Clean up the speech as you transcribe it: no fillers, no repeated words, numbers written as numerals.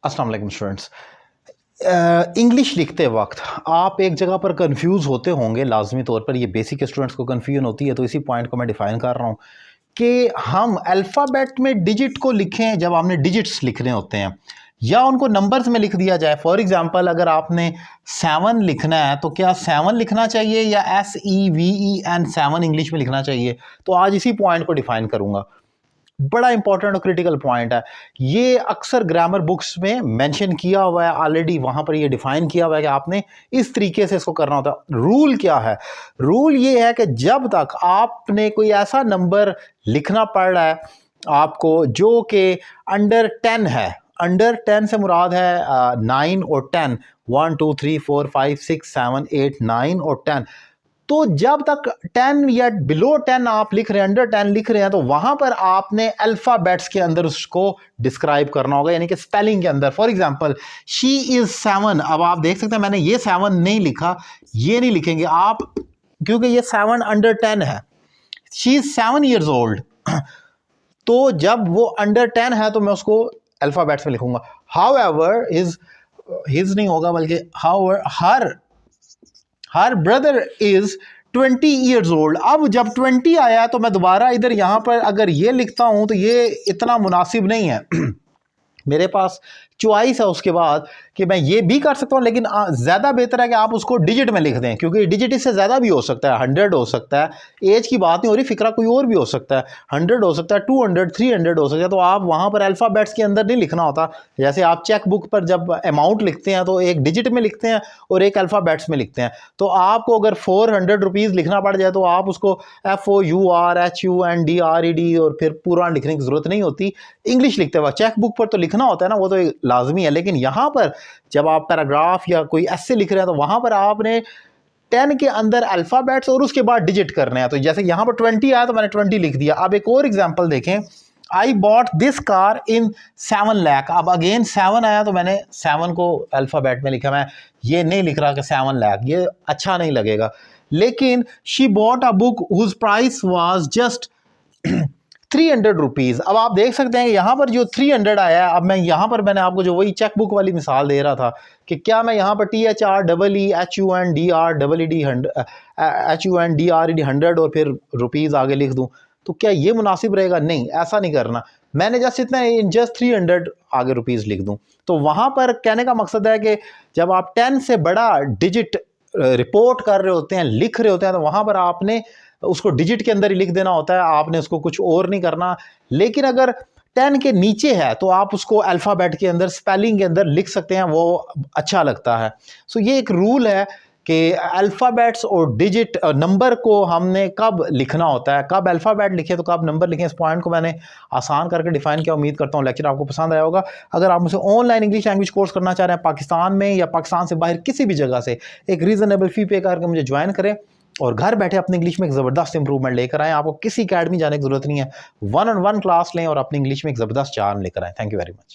अस्सलाम वालेकुम students. English लिखते वक्त आप एक जगह पर कंफ्यूज होते होंगे, लाजमी तौर पर ये बेसिक स्टूडेंट्स को कन्फ्यूजन होती है, तो इसी पॉइंट को मैं डिफाइन कर रहा हूँ कि हम अल्फ़ाबेट में डिजिट को लिखें जब आपने डिजिट्स लिखने होते हैं, या उनको नंबर्स में लिख दिया जाए। फॉर एग्जांपल अगर आपने 7 लिखना है तो क्या 7 लिखना चाहिए या SEVEN 7 इंग्लिश में लिखना चाहिए। तो आज इसी पॉइंट को डिफाइन करूँगा। बड़ा इंपॉर्टेंट और क्रिटिकल पॉइंट है। ये अक्सर ग्रामर बुक्स में मेंशन किया हुआ है ऑलरेडी, वहाँ पर ये डिफाइन किया हुआ है कि आपने इस तरीके से इसको करना होता है। रूल क्या है? रूल ये है कि जब तक आपने कोई ऐसा नंबर लिखना पड़ रहा है आपको जो कि अंडर 10 है, अंडर 10 से मुराद है 9 और 10, 1 2 3 4 5 6 7 8 9 और 10। तो जब तक 10 या बिलो 10 आप लिख रहे हैं, अंडर 10 लिख रहे हैं, तो वहां पर आपने अल्फाबेट्स के अंदर उसको डिस्क्राइब करना होगा, यानी कि स्पेलिंग के अंदर। फॉर एग्जांपल शी इज 7, अब आप देख सकते हैं मैंने ये 7 नहीं लिखा, ये नहीं लिखेंगे आप क्योंकि ये 7 अंडर 10 है। शी इज 7 ईयर्स ओल्ड, तो जब वो अंडर 10 है तो मैं उसको अल्फाबेट्स में लिखूंगा। हाउएवर हिज नहीं होगा, बल्कि however her brother is 20 years old. अब जब 20 आया तो मैं दोबारा इधर यहां पर अगर ये लिखता हूं तो ये इतना मुनासिब नहीं है। मेरे पास चॉइस है उसके बाद कि मैं ये भी कर सकता हूं, लेकिन ज़्यादा बेहतर है कि आप उसको डिजिट में लिख दें, क्योंकि डिजिट इससे ज़्यादा भी हो सकता है। 100 हो सकता है, एज की बात नहीं हो रही, फिक्रा कोई और भी हो सकता है। 100 हो सकता है, 200 300 हो सकता है। तो आप वहाँ पर अल्फ़ाबेट्स के अंदर नहीं लिखना होता। जैसे आप चेक बुक पर जब अमाउंट लिखते हैं तो एक डिजिट में लिखते हैं और एक अल्फ़ाबेट्स में लिखते हैं। तो आपको अगर 400 रुपीज़ लिखना पड़ जाए तो आप उसको FOURHUNDRED और फिर पूरा लिखने की ज़रूरत नहीं होती। इंग्लिश लिखते वक्त चेक बुक पर तो लिखना होता है ना, वो तो लाजमी है, लेकिन यहाँ पर जब आप पैराग्राफ या कोई ऐसे लिख रहे हैं तो वहां पर आपने 10 के अंदर अल्फाबेट्स और उसके बाद डिजिट करने हैं। तो जैसे यहां पर 20 आया तो मैंने 20 लिख दिया। अब एक और एग्जांपल देखें, I bought this car in 7 lakh. अब अगेन 7 आया तो मैंने 7 को अल्फाबेट में लिखा। मैं ये नहीं लिख रहा कि 7 लाख, ये अच्छा नहीं लगेगा। लेकिन she bought a book whose price was just 300 rupees. अब आप देख सकते हैं कि यहाँ पर जो 300 आया है, अब मैं यहाँ पर मैंने आपको जो वही चेक बुक वाली मिसाल दे रहा था कि क्या मैं यहाँ पर THREEHUNDRED 100 और फिर रुपीज़ आगे लिख दूँ, तो क्या ये मुनासिब रहेगा? नहीं, ऐसा नहीं करना। मैंने जस्ट इतना जस्ट 300 आगे रुपीज़ लिख दूँ। तो वहाँ पर कहने का मकसद है कि जब आप 10 से बड़ा डिजिट रिपोर्ट कर रहे होते हैं, लिख रहे होते हैं, तो वहाँ पर आपने उसको डिजिट के अंदर ही लिख देना होता है, आपने उसको कुछ और नहीं करना। लेकिन अगर 10 के नीचे है तो आप उसको अल्फ़ाबेट के अंदर स्पेलिंग के अंदर लिख सकते हैं, वो अच्छा लगता है। सो ये एक रूल है कि अल्फ़ाबेट्स और डिजिट नंबर को हमने कब लिखना होता है, कब अल्फ़ाबेट लिखें तो कब नंबर लिखें। इस पॉइंट को मैंने आसान करके डिफाइन किया। उम्मीद करता हूँ लेक्चर आपको पसंद आया होगा। अगर आप मुझसे ऑनलाइन इंग्लिश लैंग्वेज कोर्स करना चाह रहे हैं पाकिस्तान में या पाकिस्तान से बाहर किसी भी जगह से, एक रीज़नेबल फ़ी पे करके मुझे ज्वाइन करें और घर बैठे अपनी इंग्लिश में एक ज़बरदस्त इंप्रूवमेंट लेकर आएँ। आपको किसी अकेडमी जाने की ज़रूरत नहीं है, 1-on-1 क्लास लें और अपनी इंग्लिश में एक ज़बरदस्त चार्म लेकर आएँ। Thank you very much.